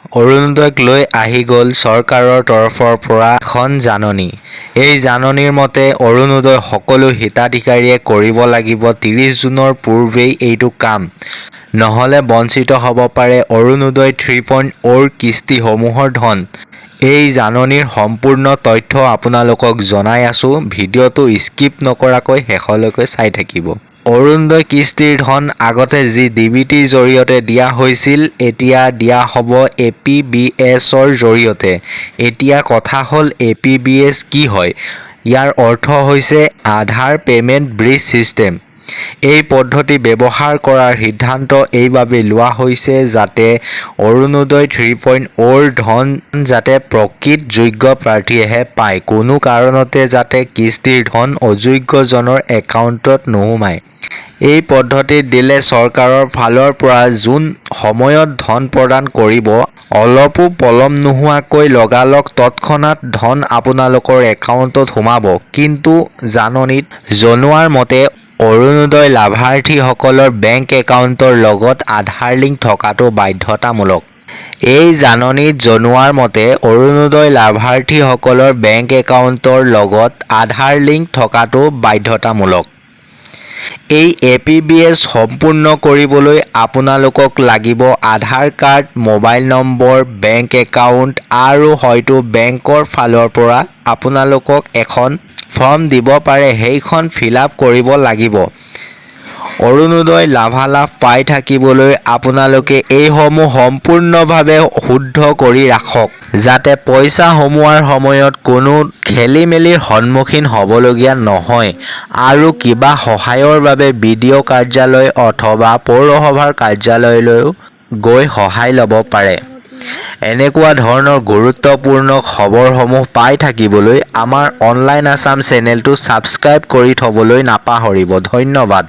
অৰুণোদয়ক লৈ আহি গ'ল চৰকাৰৰ তৰফৰ পৰা এখন জাননী। এই জাননীৰ মতে অৰুণোদয় সকলো হিতাধিকাৰীয়ে কৰিব লাগিব 30 জুনৰ পূৰ্বেই এইটো কাম। নহ'লে বঞ্চিত হ'ব পাৰে অৰুণোদয় 3.0 কিস্তিসমূহৰ ধন। এই জাননীৰ সম্পূৰ্ণ তথ্য আপোনালোকক জনাই আছোঁ। ভিডিঅ'টো স্কিপ নকৰাকৈ শেষলৈকে চাই থাকিব। অৰুণোদয় কিস্তিৰ ধন আগতে যি ডিবিটিৰ জৰিয়তে দিয়া হৈছিল, এতিয়া দিয়া হ'ব APBS-ৰ জৰিয়তে। এতিয়া কথা হ'ল APBS কি হয়? ইয়াৰ অৰ্থ হৈছে আধাৰ পেমেণ্ট ব্ৰিজ ছিষ্টেম। এই পদ্ধতি ব্যৱহাৰ কৰাৰ সিদ্ধান্ত এইবাবেই লোৱা হৈছে যাতে অৰুণোদয় 3.0ৰ ধন যাতে প্ৰকৃত যোগ্য প্ৰাৰ্থীয়েহে পায়, কোনো কাৰণতে যাতে কিস্তিৰ ধন অযোগ্যজনৰ একাউণ্টত নোসোমায়। এই পদ্ধতিত দিলে চৰকাৰৰ ফালৰ পৰা যোন সময়ত ধন প্ৰদান কৰিব, অলপো পলম নোহোৱাকৈ লগালগ তৎক্ষণাত ধন আপোনালোকৰ একাউণ্টত সোমাব। কিন্তু জাননীত জনোৱাৰ মতে অৰুণোদয় লাভাৰ্থীসকলৰ বেংক একাউণ্টৰ লগত আধাৰ লিংক থকাটো বাধ্যতামূলক। এই জাননীত জনোৱাৰ মতে অৰুণোদয় লাভাৰ্থীসকলৰ বেংক একাউণ্টৰ লগত আধাৰ লিংক থকাটো বাধ্যতামূলক। এই APBS সম্পূৰ্ণ কৰিবলৈ আপোনালোকক লাগিব Aadhaar card, mobile number, bank account আৰু হয়তো বেংকৰ ফালৰ পৰা আপোনালোকক এখন ফৰ্ম দিব পাৰে, সেইখন ফিলআপ কৰিব লাগিব। অৰুণোদয় লাভালাভ পাই থাকিবলৈ আপোনালোকে এইসমূহ সম্পূৰ্ণভাৱে শুদ্ধ কৰি ৰাখক, যাতে পইচা সোমোৱাৰ সময়ত কোনো খেলিমেলিৰ সন্মুখীন হ'বলগীয়া নহয়। আৰু কিবা সহায়ৰ বাবে BDO কাৰ্যালয় অথবা পৌৰসভাৰ কাৰ্যালয়লৈও গৈ সহায় ল'ব পাৰে। এনেকুৱা ধৰণৰ গুৰুত্বপূৰ্ণ খবৰসমূহ পাই থাকিবলৈ আমাৰ অনলাইন আছাম চেনেলটো ছাবস্ক্ৰাইব কৰি থ'বলৈ নাপাহৰিব। ধন্যবাদ।